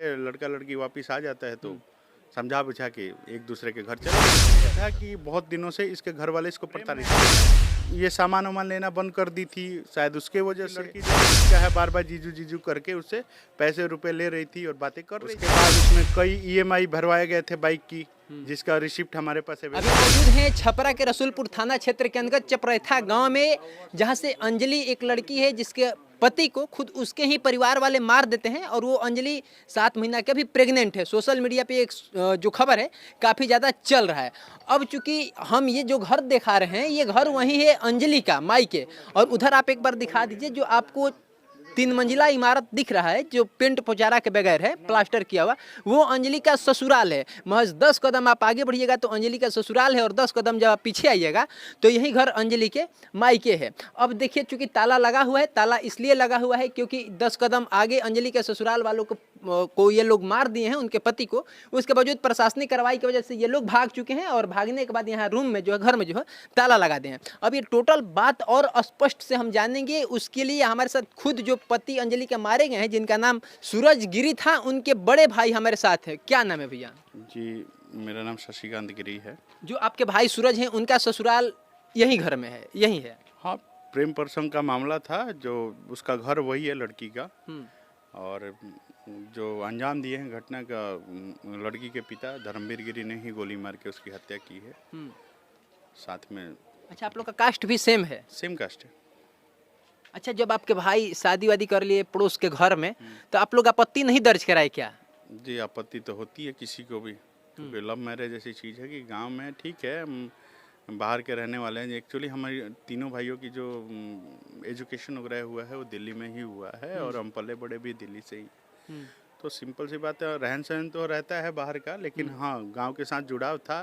लड़का लड़की वापस आ जाता है तो समझा बुझा के एक दूसरे के घर चले गए। था कि बहुत दिनों से इसके घर वाले इसको पता नहीं था। ये सामान वामान लेना बंद कर दी थी, शायद उसके वजह से लड़की क्या है बार बार जीजू जीजू करके उससे पैसे रुपए ले रही थी और बातें कर रही थी। उसके बाद उसमें कई ईएमआई भरवाए गए थे बाइक की, जिसका रिसिप्ट हमारे पास है। अभी मौजूद हैं छपरा के रसूलपुर थाना क्षेत्र के अंतर्गत चपरैथा गांव में, जहां से अंजलि एक लड़की है जिसके पति को खुद उसके ही परिवार वाले मार देते हैं और वो अंजलि 7 महीना के भी प्रेग्नेंट है। सोशल मीडिया पे एक जो खबर है काफ़ी ज़्यादा चल रहा है। अब चूंकि हम ये जो घर दिखा रहे हैं ये घर वही है अंजलि का माई के, और उधर आप एक बार दिखा दीजिए जो आपको 3 मंजिला इमारत दिख रहा है जो पेंट पोचारा के बगैर है, प्लास्टर किया हुआ, वो अंजलि का ससुराल है। महज 10 कदम आप आगे बढ़िएगा तो अंजलि का ससुराल है और 10 कदम जब आप पीछे आइएगा तो यही घर अंजलि के मायके है। अब देखिए चूंकि ताला लगा हुआ है, ताला इसलिए लगा हुआ है क्योंकि 10 कदम आगे अंजलि के ससुराल वालों को ये लोग मार दिए हैं, उनके पति को। उसके बावजूद प्रशासनिक कार्रवाई की वजह से ये लोग भाग चुके हैं और भागने के बाद यहाँ रूम में जो है, घर में जो है ताला लगा दिए हैं। अब ये टोटल बात और स्पष्ट से हम जानेंगे, उसके लिए हमारे साथ खुद जो पति अंजलि के मारे गए हैं जिनका नाम सूरज गिरी था, उनके बड़े भाई हमारे साथ है। क्या नाम है भैया? जी, मेरा नाम शशिकांत गिरी है। जो आपके भाई सूरज हैं उनका ससुराल यही घर में है, यही है? हाँ, प्रेम प्रसंग का मामला था, जो उसका घर वही है लड़की का। और जो अंजाम दिए हैं घटना का, लड़की के पिता धर्मवीर गिरी ने ही गोली मार के उसकी हत्या की है। साथ में अच्छा, आप लोग का कास्ट भी सेम है? सेम कास्ट है। अच्छा, जब आपके भाई शादी वादी कर लिए पड़ोस के घर में तो आप लोग आपत्ति नहीं दर्ज कराए क्या? जी, आपत्ति तो होती है किसी को भी, क्योंकि लव मैरिज ऐसी चीज़ है कि गांव में ठीक है, हम बाहर के रहने वाले हैं। एक्चुअली हमारी तीनों भाइयों की जो एजुकेशन वगैरह हुआ है वो दिल्ली में ही हुआ है और हम पले बड़े भी दिल्ली से ही। तो सिंपल सी बात है, रहन सहन तो रहता है बाहर का, लेकिन हाँ गांव के साथ जुड़ाव था।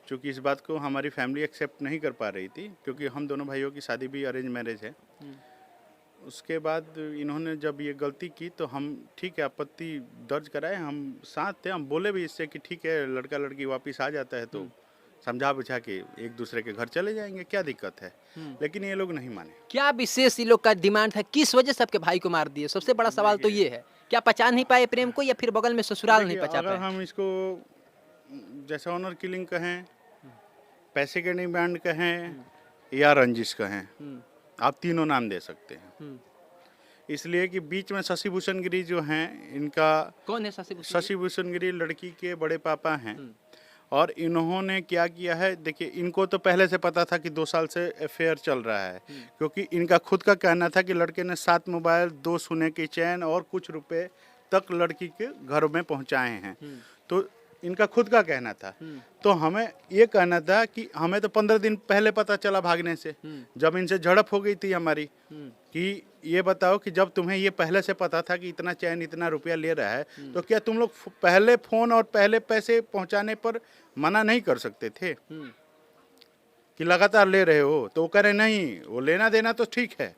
क्योंकि इस बात को हमारी फैमिली एक्सेप्ट नहीं कर पा रही थी, क्योंकि हम दोनों भाइयों की शादी भी अरेंज मैरिज है। उसके बाद इन्होंने जब ये गलती की तो हम ठीक है आपत्ति दर्ज कराए, हम साथ थे। हम बोले भी इससे कि ठीक है लड़का लड़की वापस आ जाता है तो समझा बुझा के एक दूसरे के घर चले जाएंगे, क्या दिक्कत है। लेकिन ये लोग नहीं माने। क्या विशेष ये लोग का डिमांड था, किस वजह से आपके भाई को मार दिए? सबसे बड़ा सवाल तो ये है, क्या पहचान नहीं पाए प्रेम को या फिर बगल में ससुराल नहीं पचा अगर पाए? हम इसको जैसे ऑनर किलिंग कहें, पैसे के डिमांड कहें या रंजिश कहें, आप तीनों नाम दे सकते हैं। इसलिए कि बीच में शशि भूषण गिरी जो हैं, इनका कौन है शशि भूषण गिरी लड़की के बड़े पापा हैं। और इन्होंने क्या किया है, देखिए इनको तो पहले से पता था कि 2 साल से अफेयर चल रहा है, क्योंकि इनका खुद का कहना था कि लड़के ने 7 मोबाइल, 2 सोने की चैन और कुछ रुपए तक लड़की के घर में पहुंचाए हैं। तो इनका खुद का कहना था। तो हमें ये कहना था कि हमें तो 15 दिन पहले पता चला भागने से, जब इनसे झड़प हो गई थी हमारी, कि ये बताओ कि जब तुम्हें ये पहले से पता था कि इतना चैन इतना रुपया ले रहा है, तो क्या तुम लोग पहले फोन और पहले पैसे पहुंचाने पर मना नहीं कर सकते थे कि लगातार ले रहे हो? तो वो कह रहे नहीं, वो लेना देना तो ठीक है,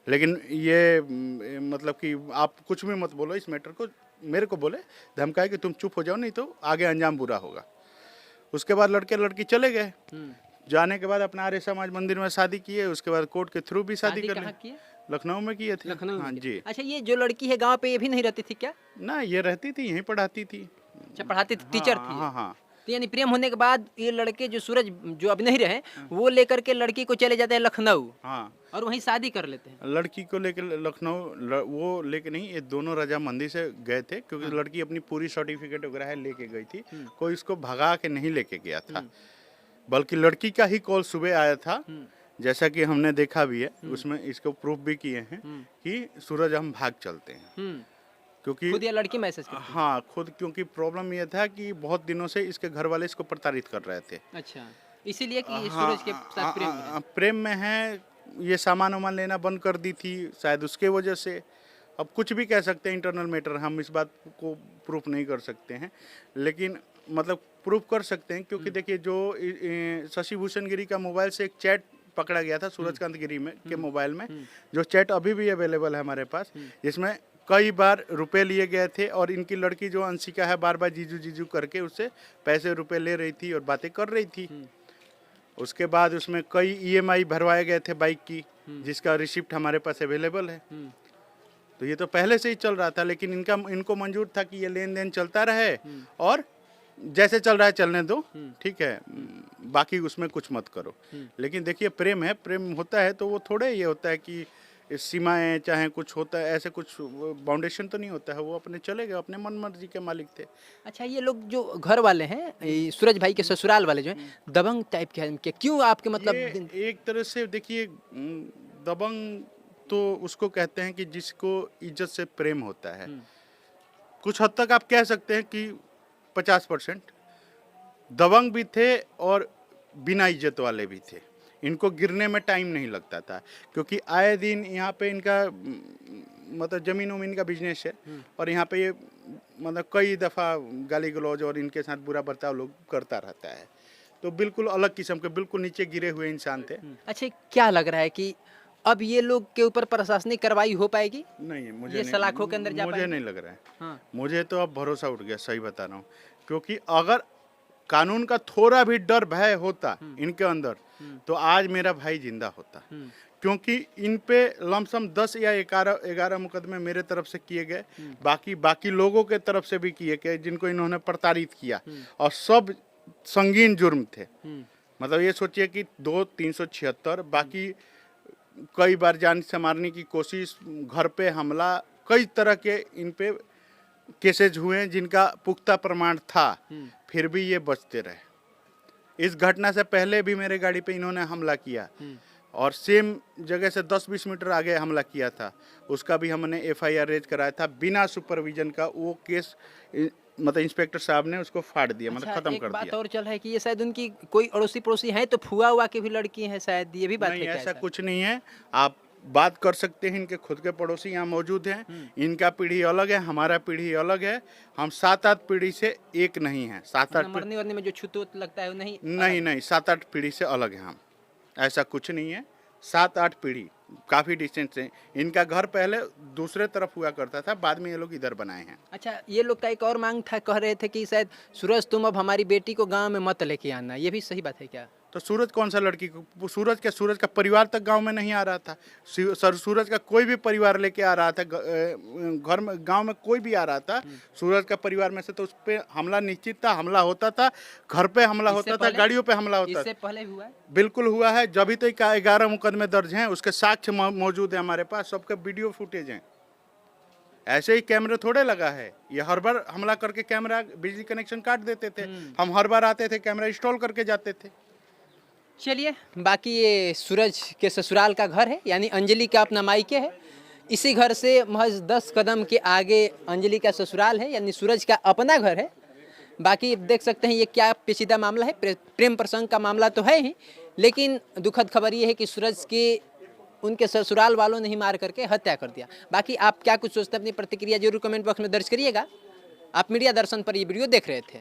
लेकिन ये मतलब कि आप कुछ भी मत बोलो इस मैटर को। मेरे को बोले, धमकाए कि तुम चुप हो जाओ नहीं तो आगे अंजाम बुरा होगा। उसके बाद लड़के लड़की चले गए। जाने के बाद अपना आर्य समाज मंदिर में शादी किए। उसके बाद कोर्ट के थ्रू भी शादी कर ली। लखनऊ में किए थे। लखनऊ में? हाँ जी। अच्छा, ये जो लड़की है गांव पे ये भी नहीं रहती थी क्या? ना, ये रहती थी, यहीं पढ़ाती थी। अच्छा, पढ़ाती थी, टीचर थी? हाँ हाँ। तो यानी प्रेम होने के बाद ये लड़के जो सूरज जो अब नहीं रहे वो लेकर के लड़की को चले जाते हैं लखनऊ। हाँ, और वहीं शादी कर लेते हैं। लड़की को लेकर लखनऊ वो लेके नहीं, ये दोनों राजा मंदिर से गए थे, क्योंकि लड़की अपनी पूरी सर्टिफिकेट वगैरह लेके गई थी। कोई इसको भगा के नहीं लेके गया था, बल्कि लड़की का ही कॉल सुबह आया था, जैसा कि हमने देखा भी है। उसमें इसको प्रूफ भी किए हैं कि सूरज हम भाग चलते हैं, क्योंकि खुद ये लड़की मैसेज करती? हाँ खुद, क्योंकि प्रॉब्लम ये था कि बहुत दिनों से इसके घर वाले इसको प्रताड़ित कर रहे थे। अच्छा, इसीलिए कि ये सूरज के साथ प्रेम में है। ये सामान वामान लेना बंद कर दी थी, शायद उसके वजह से। अब कुछ भी कह सकते हैं, इंटरनल मैटर, हम इस बात को प्रूफ नहीं कर सकते हैं, लेकिन मतलब प्रूफ कर सकते हैं। क्योंकि देखिए, जो शशि भूषण गिरी का मोबाइल से एक चैट पकड़ा गया था सूरजकांत गिरी में के मोबाइल में, जो चैट अभी भी अवेलेबल है हमारे पास, जिसमें कई बार रुपए लिए गए थे और इनकी लड़की जो अंशिका है बार बार जीजू जीजू करके उससे पैसे रुपए ले रही थी और बातें कर रही थी। उसके बाद उसमें कई ईएमआई भरवाए गए थे बाइक की, जिसका रिसिप्ट हमारे पास अवेलेबल है। तो ये तो पहले से ही चल रहा था, लेकिन इनको मंजूर था कि ये लेन देन चलता रहे और जैसे चल रहा है चलने दो, ठीक है, बाकी उसमें कुछ मत करो। लेकिन देखिए प्रेम है, प्रेम होता है तो वो थोड़े ये होता है कि सीमाएं चाहे कुछ होता है, ऐसे कुछ बाउंडेशन तो नहीं होता है। वो अपने चले गए, अपने मन मर्जी के मालिक थे। अच्छा, ये लोग जो घर वाले हैं, ये सूरज भाई के ससुराल वाले जो हैं, दबंग टाइप के हैं इनके, क्यों आपके मतलब ये एक तरह से देखिए दबंग तो उसको कहते हैं कि जिसको इज्जत से प्रेम होता है। कुछ हद तक आप कह सकते हैं कि 50% दबंग भी थे और बिना इज्जत वाले भी थे। इनको गिरने में टाइम नहीं लगता था, क्योंकि आए दिन यहाँ पे इनका मतलब ज़मीन उमीन का बिजनेस है और यहाँ पे ये मतलब कई दफ़ा गाली गलौज और इनके साथ बुरा बर्ताव लोग करता रहता है। तो बिल्कुल अलग किस्म के, बिल्कुल नीचे गिरे हुए इंसान थे। अच्छा, क्या लग रहा है कि अब ये लोग के ऊपर प्रशासनिक कार्रवाई हो पाएगी? नहीं, मुझे ये नहीं, सलाखों के अंदर जा मुझे पाएंगे? नहीं लग रहा है। हाँ। मुझे तो अब भरोसा उठ गया, सही बता रहा हूँ। क्योंकि अगर कानून का थोड़ा भी डर भय होता इनके अंदर तो आज मेरा भाई जिंदा होता। क्योंकि इन पे लमसम 10 या 11 मुकदमे मेरे तरफ से किए गए, बाकी लोगों के तरफ से भी किए गए जिनको इन्होंने प्रताड़ित किया, और सब संगीन जुर्म थे। मतलब ये सोचिए कि 376, बाकी कई बार जान से मारने की कोशिश, घर पे हमला, कई तरह के इन पे केसेज हुए जिनका पुख्ता प्रमाण था, फिर भी ये बचते रहे। इस घटना से पहले भी मेरे गाड़ी पे इन्होंने हमला किया और सेम जगह से 10-20 मीटर आगे हमला किया था। उसका भी हमने FIR रेज कराया था बिना सुपरविजन का। वो केस मतलब इंस्पेक्टर साहब ने उसको फाड़ दिया, मतलब खत्म कर बात दिया। और चल रहा है कि ये शायद उनकी कोई अड़ोसी पड़ोसी है, तो फुआ हुआ के भी लड़की है शायद, ये भी बात है नहीं, क्या ऐसा ऐसा? कुछ नहीं है। आप बात कर सकते हैं, इनके खुद के पड़ोसी यहाँ मौजूद हैं। इनका पीढ़ी अलग है, हमारा पीढ़ी अलग है। हम 7-8 पीढ़ी से एक नहीं है। 7-8 मरने वरने में जो छूत लगता है वो नहीं? नहीं, 7-8 पीढ़ी से अलग है हम। ऐसा कुछ नहीं है। 7-8 पीढ़ी काफ़ी डिस्टेंस से। इनका घर पहले दूसरे तरफ हुआ करता था, बाद में ये लोग इधर बनाए हैं। अच्छा, ये लोग का एक और मांग था, कह रहे थे कि शायद सूरज तुम अब हमारी बेटी को गांव में मत लेके आना, ये भी सही बात है क्या? तो सूरज कौन सा लड़की को, सूरज का परिवार तक गांव में नहीं आ रहा था। सूरज का कोई भी परिवार लेके आ रहा था घर में, गांव में कोई भी आ रहा था सूरज का परिवार में से, तो उस पर हमला निश्चित था। हमला होता था, घर पे हमला होता था, गाड़ियों पे हमला होता था। इससे पहले हुआ है? बिल्कुल हुआ है। जब भी तो 11 मुकदमे दर्ज हैं, उसके साक्ष्य मौजूद है हमारे पास, सबके वीडियो फुटेज हैं। ऐसे ही कैमरे थोड़े लगा है। ये हर बार हमला करके कैमरा, बिजली कनेक्शन काट देते थे। हम हर बार आते थे, कैमरा इंस्टॉल करके जाते थे। चलिए, बाकी ये सूरज के ससुराल का घर है, यानी अंजलि का अपना मायके है। इसी घर से महज 10 कदम के आगे अंजलि का ससुराल है, यानी सूरज का अपना घर है। बाकी देख सकते हैं ये क्या पेचीदा मामला है, प्रेम प्रसंग का मामला तो है ही, लेकिन दुखद खबर ये है कि सूरज के उनके ससुराल वालों ने ही मार करके हत्या कर दिया। बाकी आप क्या कुछ सोचते हैं, अपनी प्रतिक्रिया जरूर कमेंट बॉक्स में दर्ज करिएगा। आप मीडिया दर्शन पर ये वीडियो देख रहे थे।